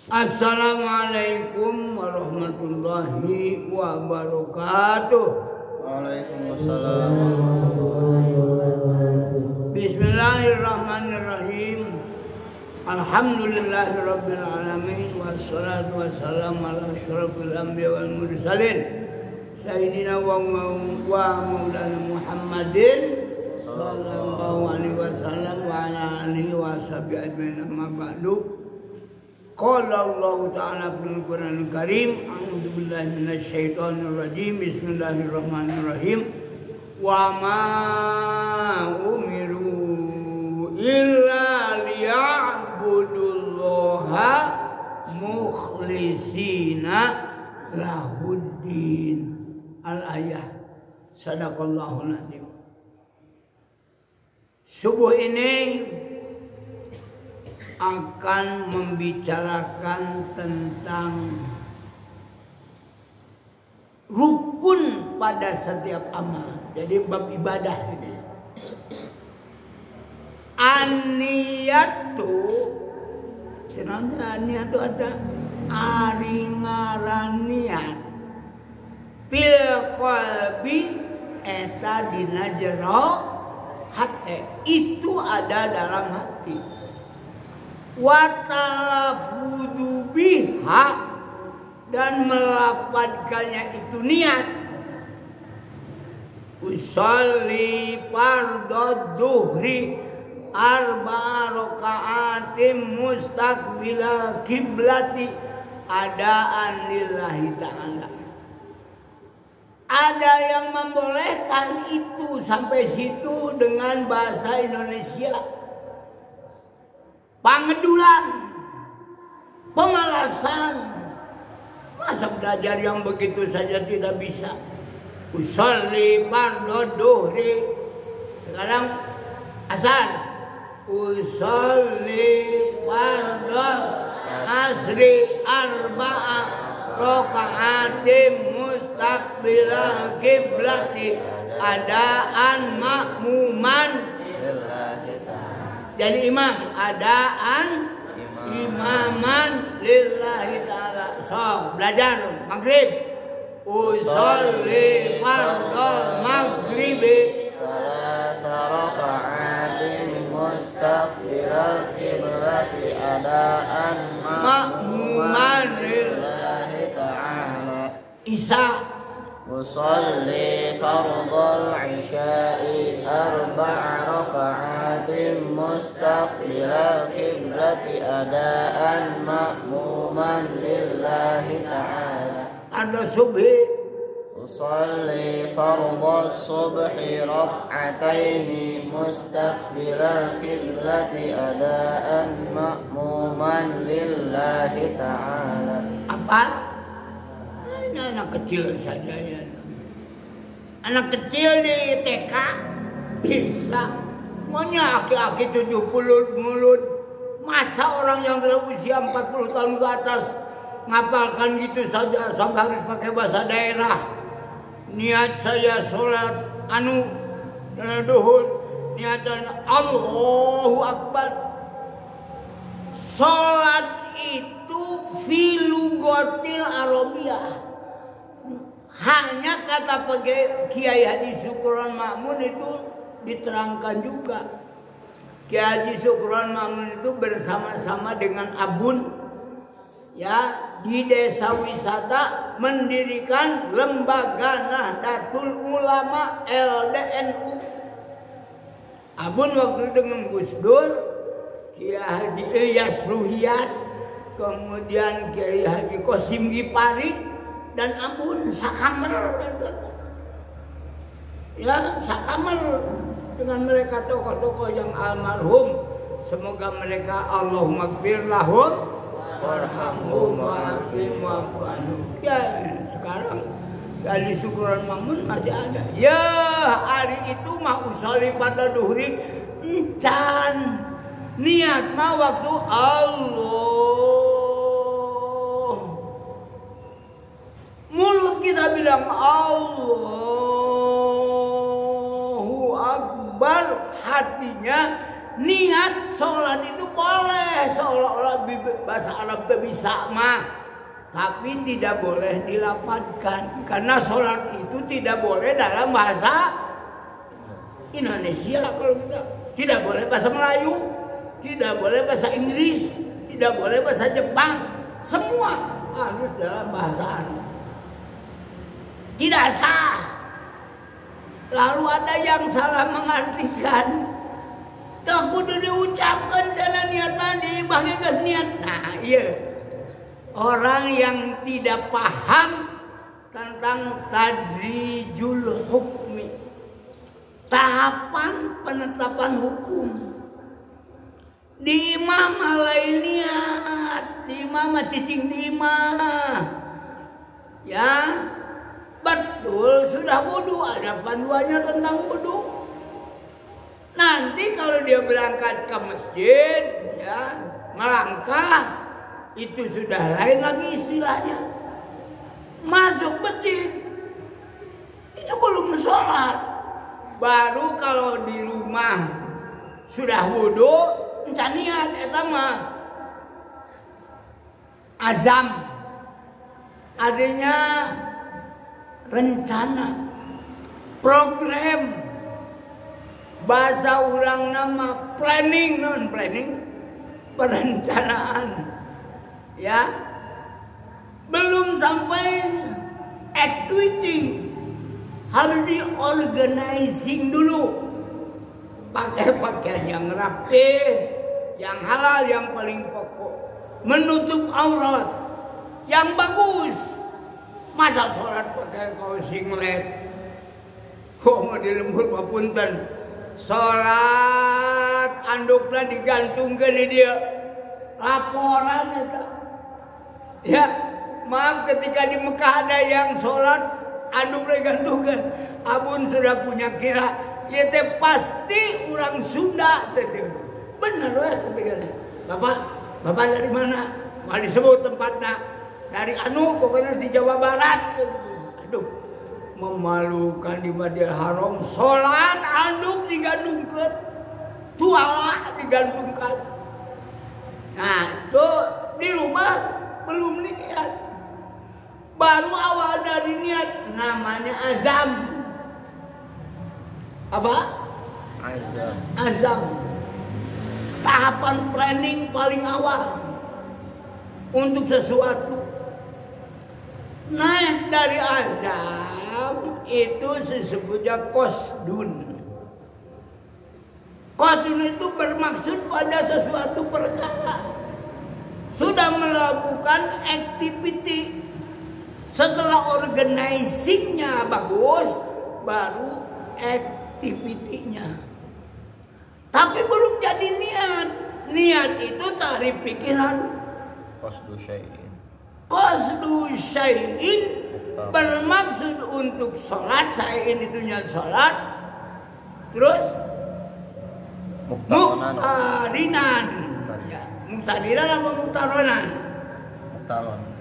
Assalamualaikum warahmatullahi wabarakatuh. Waalaikumsalam. Bismillahirrahmanirrahim. Alhamdulillahirabbil alamin wassalatu wassalamu ala asyrofil anbiya wal mursalin sayyidina wa maulana Muhammadin sallallahu alaihi wasallam wa ala alihi washabihi ajmain, amma ba'du. Qala Allah Ta'ala fil Qur'anil Karim, a'udzu billahi minasyaitonir rajim. Bismillahirrahmanirrahim. Wa ma umiru illa liya'budullaha mukhlishina lahuddin. Al-ayah. Sadaqallahul azim. Subuh ini akan membicarakan tentang rukun pada setiap amal. Jadi bab ibadah ini. An-niyatu, sebenarnya niat itu ada ari ngaran niat. Fil qalbi eta dina jero hati, itu ada dalam hati. Watalafudu biha, dan melafadzkannya itu niat. Usolli fardhu duhri arba'a raka'atin mustaqbilal kiblati adaan lillahi ta'ala. Ada yang membolehkan itu sampai situ dengan bahasa Indonesia. Pangedulan, pemalasan. Masa belajar yang begitu saja tidak bisa? Usolli fardhu duhri. Sekarang asar. Usolli fardhu asri arba'a raka'atin mustaqbilal kiblati adaan makmuman. Jadi imam, adaan imaman lillahi ta'ala. So, belajar maghrib. Usolli fardhu maghribi salasa raka'atin mustaqbilal kiblati adaan makmuman lillahi ta'ala. Isya. Usolli fardhal isya'i arba'a raka'atin mustaqbilal kiblati adaan ma'muman lillahi ta'ala. Ada subhi. Usolli fardhas subhi rak'ataini mustaqbilal kiblati adaan ma'muman lillahi ta'ala. Apa? Ini anak kecil saja ya. Anak kecil di TK bisa. Maunya aki-aki 70 mulut. Masa orang yang dalam usia 40 tahun ke atas ngapalkan gitu saja sampai harus pakai bahasa daerah. Niat saya sholat duhur. Niat saya Allahu Akbar. Sholat itu filugotil Arabiyah. Hanya kata Kiai Haji Syukron Ma'mun itu diterangkan juga. Kiai Haji Syukron Ma'mun itu bersama-sama dengan Abun ya di desa wisata mendirikan lembaga Nahdlatul Ulama LDNU. Abun waktu dengan Gus Dur, Kiai Haji Ilyas Ruhiyat, kemudian Kiai Haji Qasim Gipari, dan Abun sakamer, ya sakamer dengan mereka tokoh-tokoh yang almarhum. Semoga mereka Allahumma gfir lahum warhamhum wa'afihim wa'fu anhum. Ya sekarang dari Syukron Ma'mun masih ada. Ya hari itu mah usolli pada duhri encan niat mah waktu Allah. Mulut kita bilang Allahu Akbar, hatinya niat sholat itu boleh seolah-olah bahasa Arab bisa mah, tapi tidak boleh dilapatkan karena sholat itu tidak boleh dalam bahasa Indonesia. Kalau kita tidak boleh bahasa Melayu, tidak boleh bahasa Inggris, tidak boleh bahasa Jepang, semua harus dalam bahasa Arab. Tidak sah. Lalu ada yang salah mengartikan. Tak kudu diucapkan jalan niat mandi bagikan niat. Nah iya, orang yang tidak paham tentang tadrijul hukmi, tahapan penetapan hukum. Di imam lain niat, di imam cicing di imam. Ya, betul sudah wudu, ada panduannya tentang wudu. Nanti kalau dia berangkat ke masjid, ya melangkah, itu sudah lain lagi istilahnya. Masuk masjid, itu belum sholat. Baru kalau di rumah sudah wudu, encan niat, eta mah azam, artinya rencana, program. Bahasa orang nama planning, non planning, perencanaan, ya. Belum sampai activity, harus di organizing dulu. Pakai pakaian yang rapi, yang halal, yang paling pokok, menutup aurat, yang bagus. Masa sholat pakai kaos singlet? Oh, mau dilembur mapunten. Sholat anduknya digantungkan di dia, laporan itu. Ya, maaf ketika di Mekah ada yang sholat anduknya digantungkan. Abun sudah punya kira, ya teh pasti orang Sunda teh. Benar weh ketika bapak dari mana? Mau disebut tempatnya dari pokoknya di Jawa Barat. Aduh, memalukan di Masjidil Haram, sholat anduk digantungkan, tuala digantungkan. Nah itu di rumah belum niat, baru awal dari niat namanya azam. Apa? Azam. Tahapan planning paling awal untuk sesuatu. Naik dari azam itu disebutnya qasdun. Qasdun itu bermaksud pada sesuatu perkara. Sudah melakukan activity. Setelah organizingnya bagus, baru activity-nya. Tapi belum jadi niat. Niat itu tarif pikiran. Qasdu syai'in. Qasdu syai'in bermaksud untuk sholat. Syai'in itu niat sholat. Terus muktarinan. Ya, muktarinan apa muktaronan?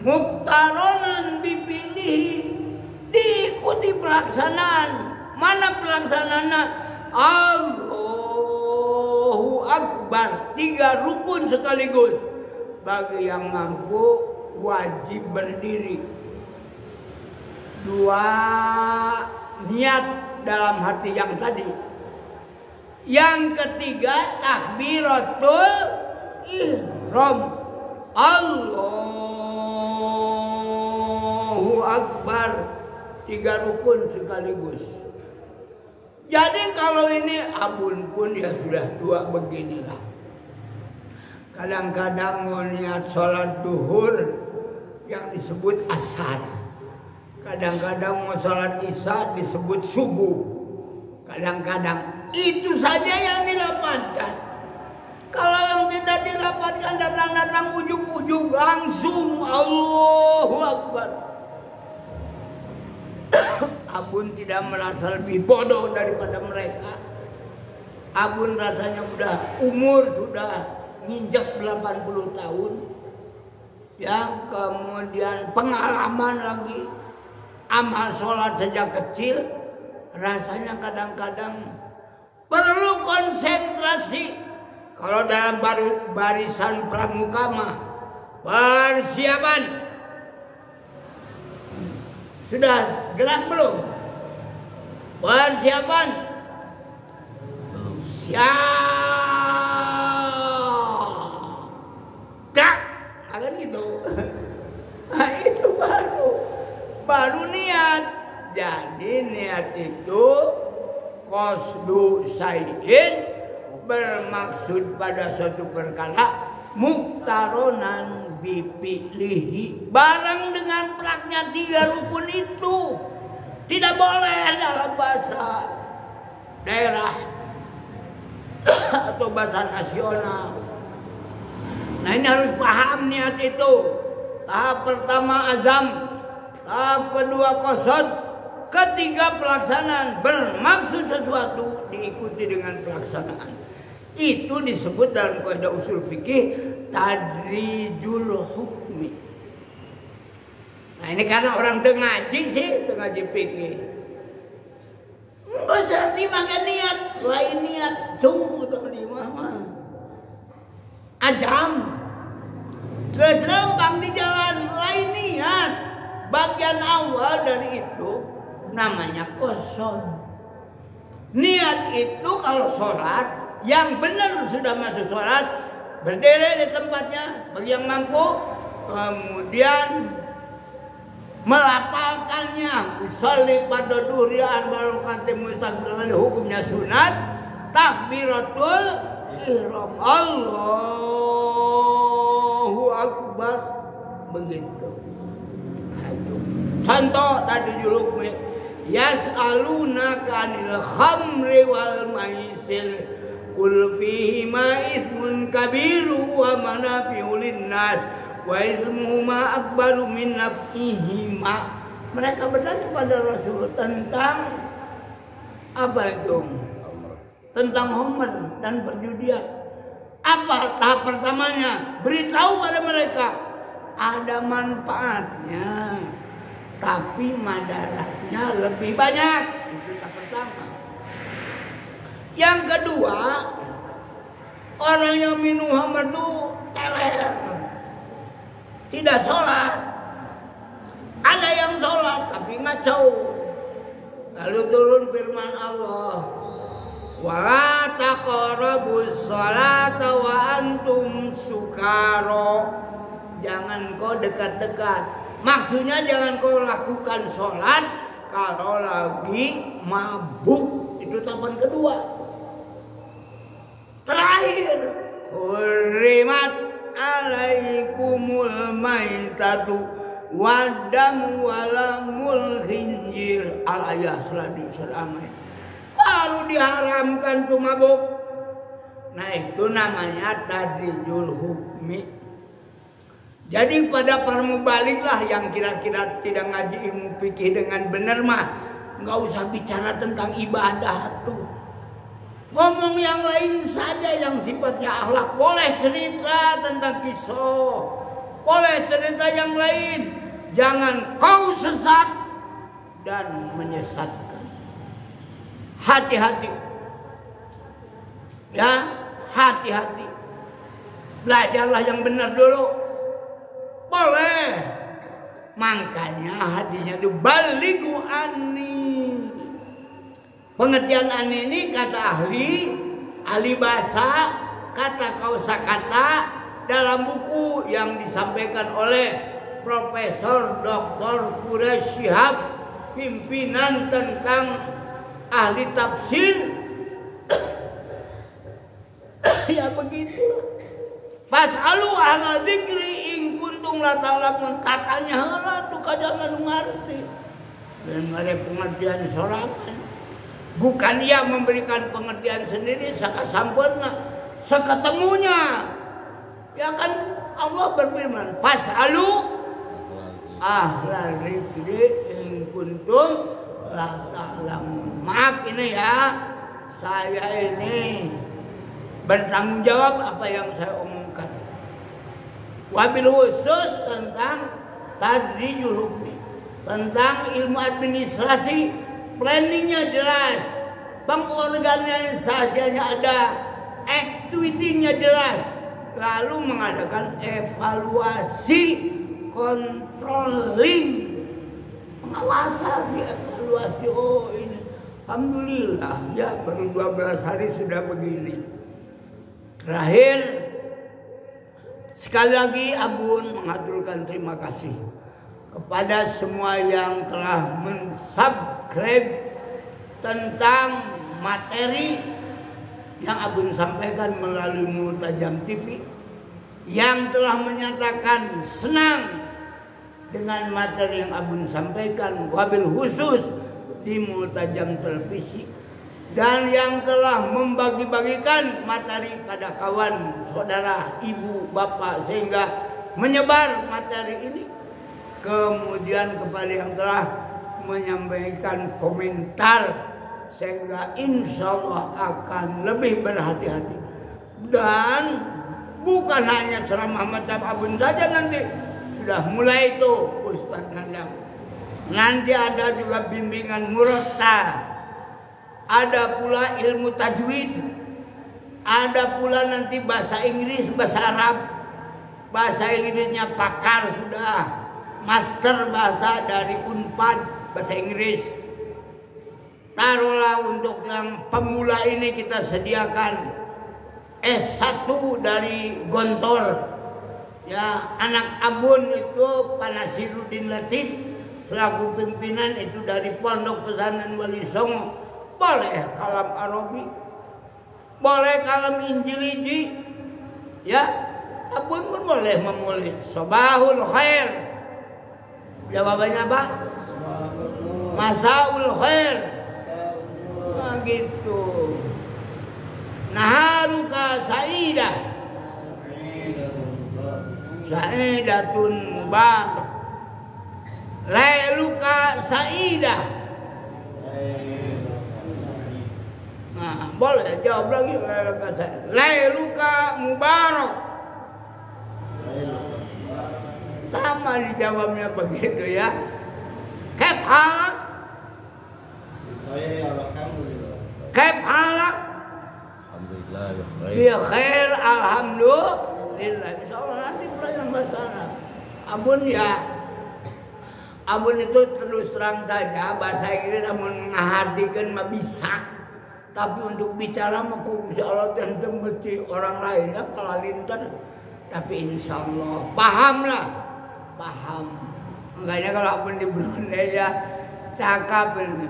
Muktaronan dipilih, diikuti pelaksanaan. Mana pelaksanaannya? Allahu Akbar, 3 rukun sekaligus. Bagi yang mampu wajib berdiri. 2 niat dalam hati yang tadi. Yang ketiga takbiratul ihram. Allahu Akbar, 3 rukun sekaligus. Jadi kalau ini abun pun ya sudah tua beginilah. Kadang-kadang mau niat sholat duhur yang disebut asar. Kadang-kadang mau sholat isya disebut subuh. Kadang-kadang itu saja yang didapatkan. Kalau yang tidak didapatkan datang-datang ujung-ujung langsung Allahu Akbar. Abun tidak merasa lebih bodoh daripada mereka. Abun rasanya umur sudah nginjak 80 tahun. Ya, kemudian pengalaman lagi. Amal sholat sejak kecil. Rasanya kadang-kadang perlu konsentrasi. Kalau dalam barisan pramuka mah persiapan. Sudah gerak belum? Persiapan. Siap. Tak, akan gitu. Nah, itu baru niat. Jadi niat itu qasdu syai'in, bermaksud pada suatu perkara, muktaronan bipilihi, barang dengan pelaknya 3 rukun itu. Tidak boleh dalam bahasa daerah atau bahasa nasional. Nah, ini harus paham niat itu. Tahap pertama azam, tahap kedua qasad, ketiga pelaksanaan. Bermaksud sesuatu diikuti dengan pelaksanaan. Itu disebut dalam kaidah usul fikih tadrijul hukmi. Nah, ini karena orang ngaji sih, ngaji fikih. Enggak berarti makan niat, lain niat, sungguh tak dimana. Ajam, keserempang di jalan, lain niat. Bagian awal dari itu namanya qasad. Niat itu kalau sholat, yang benar sudah masuk sholat, berdiri di tempatnya bagi yang mampu, kemudian melafalkannya, usolli pada duhri arba'u raka'atin mustaqbilan, hukumnya sunat, takbiratul ihram, Allahu akbar, begitu. Nah, itu contoh tadi juluknya, yas'alunaka 'anil khamri wal maisir qul fihima ismun kabiru wa manafi'u linnas wa ismuhuma akbaru min naf'ihima. Mereka bertanya pada Rasul tentang apa itu? Tentang homer dan perjudian. Apa tahap pertamanya? Beritahu pada mereka ada manfaatnya, tapi madaratnya lebih banyak. Itu tahap pertama. Yang kedua, orang yang minum homer itu teler, tidak sholat. Ada yang sholat tapi ngaco. Lalu turun firman Allah, wala taqrabus sholata wa antum sukaro. Jangan kau dekat-dekat. Maksudnya jangan kau lakukan sholat kalau lagi mabuk. Itu tahapan kedua. Terakhir, hurrimat alaikumul maitatu wadam walamul khinjir. Al-ayah selamanya. Baru diharamkan tuh mabuk. Nah, itu namanya tadrijul hukmi. Jadi pada para mubaligh yang kira-kira tidak ngaji ilmu fikih dengan benar mah, nggak usah bicara tentang ibadah tuh. Ngomong yang lain saja yang sifatnya akhlak. Boleh cerita tentang kisah, boleh cerita yang lain. Jangan kau sesat dan menyesatkan. Hati-hati. Ya, hati-hati. Belajarlah yang benar dulu. Boleh. Makanya hadisnya itu balighu anni. Pengertian anni ini kata ahli bahasa, kata kosakata dalam buku yang disampaikan oleh Profesor Dr. Quraish Shihab, pimpinan tentang ahli tafsir. Ya begitu. Fas'alu ahla dzikri in kuntum la ta'lamun. Katanya heula tuh kajangan ngerti. Dan ada pengertian sorangan. Bukan dia memberikan pengertian sendiri sakasampurna, seketemunya. Ya kan Allah berfirman, fas'alu ahla dzikri in kuntum la ta'lamun. Maaf ini ya, saya ini bertanggung jawab apa yang saya omongkan. Wabil khusus tentang tadrijul hukmi, tentang ilmu administrasi, planningnya jelas, pengorganisasiannya ada, itu intinya jelas. Lalu mengadakan evaluasi, controlling, pengawasan, evaluasi. Oh ini, alhamdulillah ya baru 12 hari sudah begini. Terakhir, sekali lagi Abun mengaturkan terima kasih kepada semua yang telah mensubscribe tentang materi yang Abun sampaikan melalui Multajam TV, yang telah menyatakan senang dengan materi yang Abun sampaikan, wabil khusus di Multajam Televisi, dan yang telah membagi-bagikan materi pada kawan, saudara, ibu, bapak, sehingga menyebar materi ini. Kemudian kepada yang telah menyampaikan komentar, sehingga insya Allah akan lebih berhati-hati. Dan bukan hanya ceramah macam Abun saja, nanti sudah mulai itu Ustaz Nandang. Nanti ada juga bimbingan murotal, ada pula ilmu tajwid, ada pula nanti bahasa Inggris, bahasa Arab. Bahasa Inggrisnya pakar sudah, master bahasa dari Unpad bahasa Inggris. Taruhlah untuk yang pemula ini kita sediakan S1 dari Gontor. Ya, anak Abun itu Pak Nasiruddin Latif selaku pimpinan itu dari Pondok Pesantren Wali Songo. Boleh kalam Arabi, boleh kalam Injiliji. Ya, Abun pun boleh memulai Sobahul Khair. Jawabannya apa? Masaul Khair. Nah, gitu. Naharuka Sa'idah, Sa'idatun Mubarak. Lailuka Sa'idah. Nah, boleh jawab lagi. Lailuka Sa'idah, Lailuka Mubarak. Sama dijawabnya begitu ya. Kaif halak? Kaif halak? Alhamdulillah bi khair. Alhamdulillah. Insyaallah nanti pelajaran bahasa Arab. Abun ya, Abun itu terus terang saja bahasa Inggris Abun ngahartikeun mah bisa. Tapi untuk bicara mah insyaallah tentu mesti orang lain ya kalalinten. Tapi insyaallah paham lah. Paham. Makanya kalau Abun di Brunei ya cakap ini.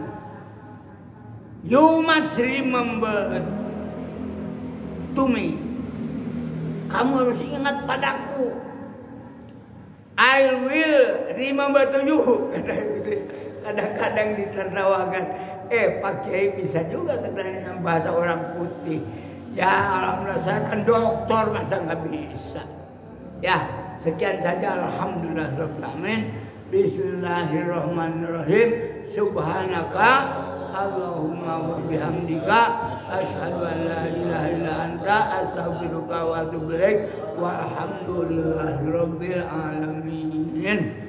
You must remember to me. Kamu harus ingat padaku. I will remember to you. Kadang-kadang ditertawakan. Pak Kiai bisa juga katanya bahasa orang putih. Ya alhamdulillah, saya kan dokter, masa nggak bisa. Ya sekian saja. Alhamdulillah rabbil alamin. Bismillahirrahmanirrahim. Subhanaka Allahumma wa bihamdika asyhadu an la ilaha illa anta astaghfiruka wa atubu ilaik. Walhamdulillahirabbil alamin.